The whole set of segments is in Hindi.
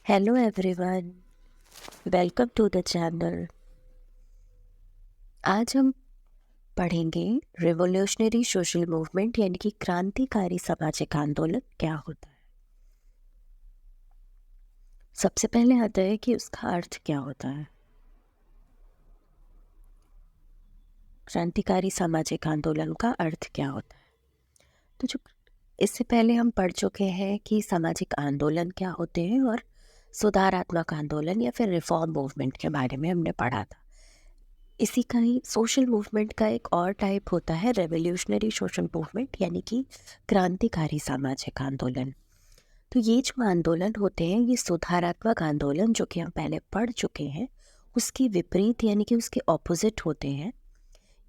Hello everyone, welcome to the channel. आज हम पढ़ेंगे रिवॉल्यूशनरी सोशल मूवमेंट यानी कि क्रांतिकारी सामाजिक आंदोलन क्या होता है। सबसे पहले आता है कि उसका अर्थ क्या होता है। क्रांतिकारी सामाजिक आंदोलन का अर्थ क्या होता है। तो जो इससे पहले हम पढ़ चुके हैं कि सामाजिक आंदोलन क्या होते हैं और सुधारात्मक आंदोलन या फिर रिफॉर्म मूवमेंट के बारे में हमने पढ़ा था। इसी का ही सोशल मूवमेंट का एक और टाइप होता है रेवोल्यूशनरी सोशल मूवमेंट यानी कि क्रांतिकारी सामाजिक आंदोलन। तो ये जो आंदोलन होते हैं ये सुधारात्मक आंदोलन जो कि हम पहले पढ़ चुके हैं उसकी विपरीत यानी कि उसके ऑपोजिट होते हैं।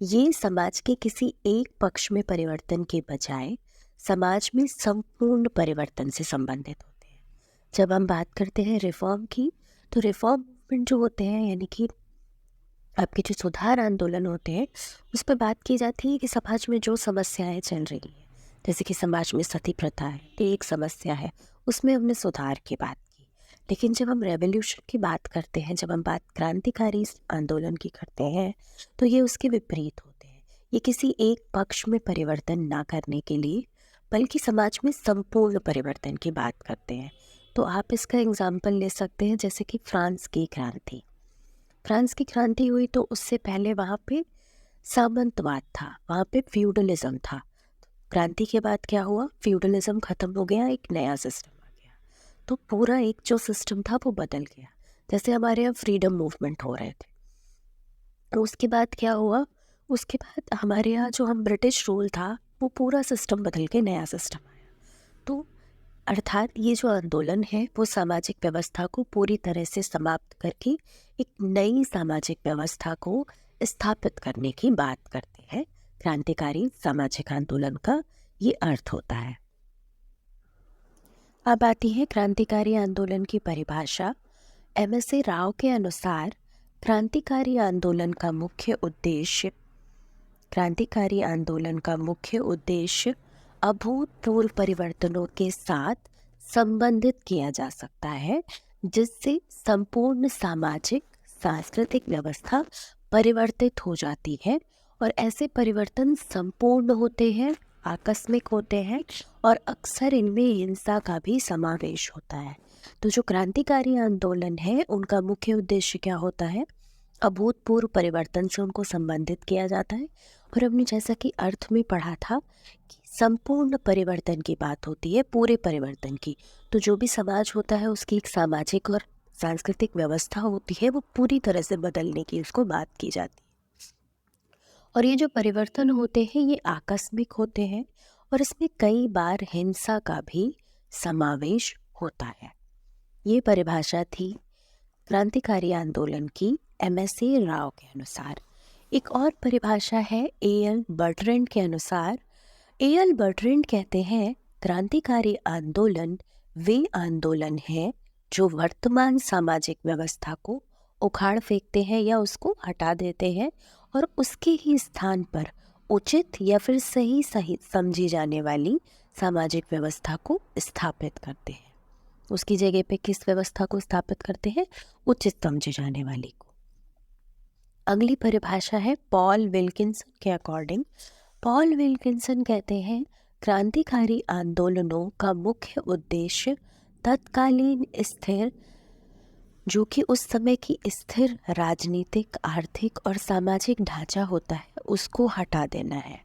ये समाज के किसी एक पक्ष में परिवर्तन के बजाय समाज में संपूर्ण परिवर्तन से संबंधित होते हैं। जब हम बात करते हैं रिफॉर्म की, तो रिफॉर्म मूवमेंट जो होते हैं यानी कि आपके जो सुधार आंदोलन होते हैं उस पर बात की जाती है कि समाज में जो समस्याएं चल रही हैं, जैसे कि समाज में सती प्रथा है, ये एक समस्या है, उसमें हमने सुधार की बात की। लेकिन जब हम रेवोल्यूशन की बात करते हैं, जब हम बात क्रांतिकारी आंदोलन की करते हैं, तो ये उसके विपरीत होते हैं। ये किसी एक पक्ष में परिवर्तन ना करने के लिए बल्कि समाज में संपूर्ण परिवर्तन की बात करते हैं। तो आप इसका एग्जाम्पल ले सकते हैं, जैसे कि फ्रांस की क्रांति। फ्रांस की क्रांति हुई तो उससे पहले वहाँ पे सामंतवाद था, वहाँ पे फ्यूडलिज्म था। क्रांति के बाद क्या हुआ, फ्यूडलिज्म खत्म हो गया, एक नया सिस्टम आ गया। तो पूरा एक जो सिस्टम था वो बदल गया। जैसे हमारे यहाँ फ्रीडम मूवमेंट हो रहे थे, तो उसके बाद क्या हुआ, उसके बाद हमारे यहाँ जो हम ब्रिटिश रूल था वो पूरा सिस्टम बदल के नया सिस्टम आया। तो अर्थात ये जो आंदोलन है वो सामाजिक व्यवस्था को पूरी तरह से समाप्त करके एक नई सामाजिक व्यवस्था को स्थापित करने की बात करते हैं। क्रांतिकारी सामाजिक आंदोलन का ये अर्थ होता है। अब आती है क्रांतिकारी आंदोलन की परिभाषा। एमएसए राव के अनुसार क्रांतिकारी आंदोलन का मुख्य उद्देश्य अभूतपूर्व परिवर्तनों के साथ संबंधित किया जा सकता है, जिससे संपूर्ण सामाजिक सांस्कृतिक व्यवस्था परिवर्तित हो जाती है। और ऐसे परिवर्तन संपूर्ण होते हैं, आकस्मिक होते हैं और अक्सर इनमें हिंसा का भी समावेश होता है। तो जो क्रांतिकारी आंदोलन है उनका मुख्य उद्देश्य क्या होता है, अभूतपूर्व परिवर्तन से उनको संबंधित किया जाता है। और हमने जैसा कि अर्थ में पढ़ा था कि संपूर्ण परिवर्तन की बात होती है, पूरे परिवर्तन की। तो जो भी समाज होता है उसकी एक सामाजिक और सांस्कृतिक व्यवस्था होती है, वो पूरी तरह से बदलने की उसको बात की जाती है। और ये जो परिवर्तन होते हैं ये आकस्मिक होते हैं और इसमें कई बार हिंसा का भी समावेश होता है। ये परिभाषा थी क्रांतिकारी आंदोलन की एमएसए राव के अनुसार। एक और परिभाषा है एएल बर्ट्रैंड के अनुसार। एएल बर्ट्रैंड कहते हैं क्रांतिकारी आंदोलन वे आंदोलन हैं जो वर्तमान सामाजिक व्यवस्था को उखाड़ फेंकते हैं या उसको हटा देते हैं और उसके ही स्थान पर उचित या फिर सही सही समझी जाने वाली सामाजिक व्यवस्था को स्थापित करते हैं। उसकी जगह पे किस व्यवस्था को स्थापित करते हैं, उचित समझे जाने वाली को। अगली परिभाषा है पॉल विल्किंसन के अकॉर्डिंग। पॉल विल्किंसन कहते हैं क्रांतिकारी आंदोलनों का मुख्य उद्देश्य तत्कालीन स्थिर, जो कि उस समय की स्थिर राजनीतिक, आर्थिक और सामाजिक ढांचा होता है, उसको हटा देना है।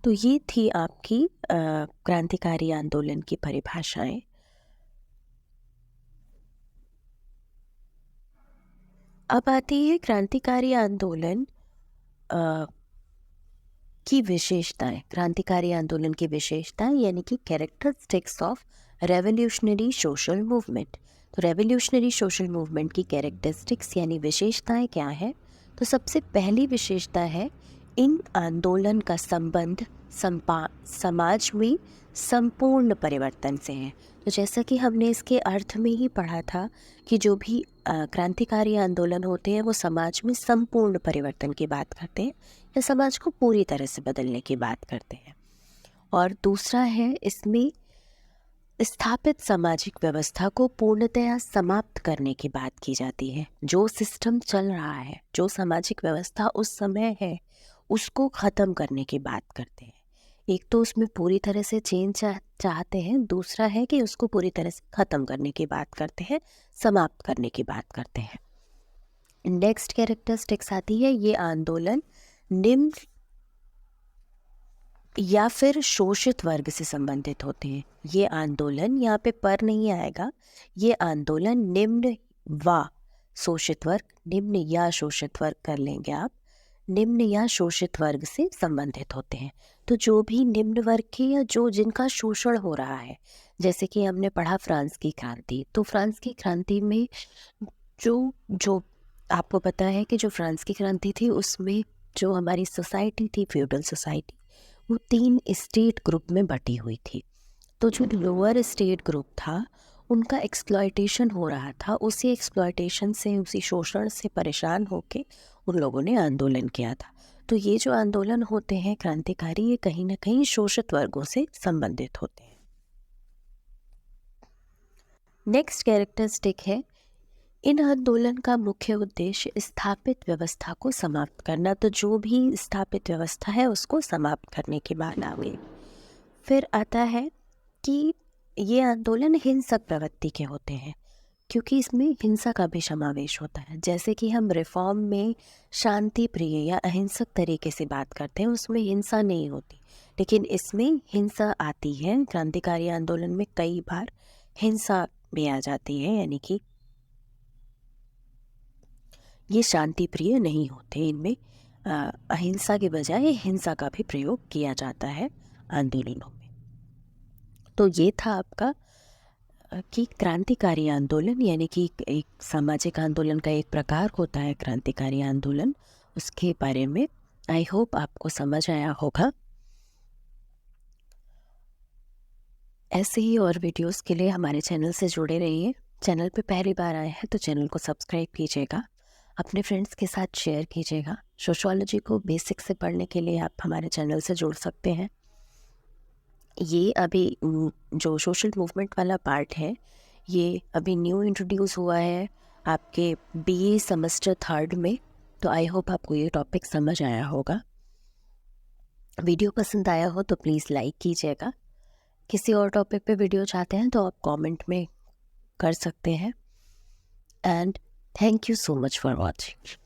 तो ये थी आपकी क्रांतिकारी आंदोलन की परिभाषाएं। अब आती है क्रांतिकारी आंदोलन की विशेषताएं। क्रांतिकारी आंदोलन की विशेषताएं यानी कि characteristics of revolutionary social movement. तो रेवोल्यूशनरी सोशल मूवमेंट की कैरेक्टरिस्टिक्स यानी विशेषताएं क्या है। तो सबसे पहली विशेषता है इन आंदोलन का संबंध समाज में संपूर्ण परिवर्तन से है। तो जैसा कि हमने इसके अर्थ में ही पढ़ा था कि जो भी क्रांतिकारी आंदोलन होते हैं वो समाज में संपूर्ण परिवर्तन की बात करते हैं या समाज को पूरी तरह से बदलने की बात करते हैं। और दूसरा है इसमें स्थापित सामाजिक व्यवस्था को पूर्णतया समाप्त करने की बात की जाती है। जो सिस्टम चल रहा है, जो सामाजिक व्यवस्था उस समय है, उसको ख़त्म करने की बात करते हैं। एक तो उसमें पूरी तरह से चेंज चाहते हैं, दूसरा है कि उसको पूरी तरह से ख़त्म करने की बात करते हैं, समाप्त करने की बात करते हैं। नेक्स्ट कैरेक्टरिस्टिक्स आती है, ये आंदोलन निम्न या फिर शोषित वर्ग से संबंधित होते हैं। ये आंदोलन, यहाँ पे पर नहीं आएगा, ये आंदोलन निम्न व शोषित वर्ग, निम्न या शोषित वर्ग कर लेंगे आप, निम्न या शोषित वर्ग से संबंधित होते हैं। तो जो भी निम्न वर्ग के या जो जिनका शोषण हो रहा है, जैसे कि हमने पढ़ा फ्रांस की क्रांति, तो फ्रांस की क्रांति में जो जो आपको पता है कि जो फ्रांस की क्रांति थी उसमें जो हमारी सोसाइटी थी, फ्यूडल सोसाइटी, वो 3 स्टेट ग्रुप में बटी हुई थी। तो जो लोअर स्टेट ग्रुप था उनका एक्सप्लॉयटेशन हो रहा था, उसी एक्सप्लॉयटेशन से, उसी शोषण से परेशान होके उन लोगों ने आंदोलन किया था। तो ये जो आंदोलन होते हैं क्रांतिकारी, ये कहीं ना कहीं शोषित वर्गों से संबंधित होते हैं। नेक्स्ट कैरेक्टरिस्टिक है, इन आंदोलन का मुख्य उद्देश्य स्थापित व्यवस्था को समाप्त करना। तो जो भी स्थापित व्यवस्था है उसको समाप्त करने की बात आ गई। फिर आता है कि ये आंदोलन हिंसक प्रवृत्ति के होते हैं, क्योंकि इसमें हिंसा का भी समावेश होता है। जैसे कि हम रिफॉर्म में शांति प्रिय या अहिंसक तरीके से बात करते हैं, उसमें हिंसा नहीं होती, लेकिन इसमें हिंसा आती है। क्रांतिकारी आंदोलन में कई बार हिंसा भी आ जाती है, यानी कि ये शांति प्रिय नहीं होते, इनमें अहिंसा के बजाय हिंसा का भी प्रयोग किया जाता है आंदोलनों में। तो ये था आपका कि क्रांतिकारी आंदोलन, यानी कि एक सामाजिक आंदोलन का एक प्रकार होता है क्रांतिकारी आंदोलन, उसके बारे में। आई होप आपको समझ आया होगा। ऐसे ही और वीडियोस के लिए हमारे चैनल से जुड़े रहिए। चैनल पे पहली बार आए हैं तो चैनल को सब्सक्राइब कीजिएगा, अपने फ्रेंड्स के साथ शेयर कीजिएगा। सोशियोलॉजी को बेसिक से पढ़ने के लिए आप हमारे चैनल से जुड़ सकते हैं। ये अभी जो सोशल मूवमेंट वाला पार्ट है, ये अभी न्यू इंट्रोड्यूस हुआ है आपके बीए सेमेस्टर 3 में। तो आई होप आपको ये टॉपिक समझ आया होगा। वीडियो पसंद आया हो तो प्लीज़ लाइक कीजिएगा। किसी और टॉपिक पे वीडियो चाहते हैं तो आप कमेंट में कर सकते हैं। And thank you so much for watching.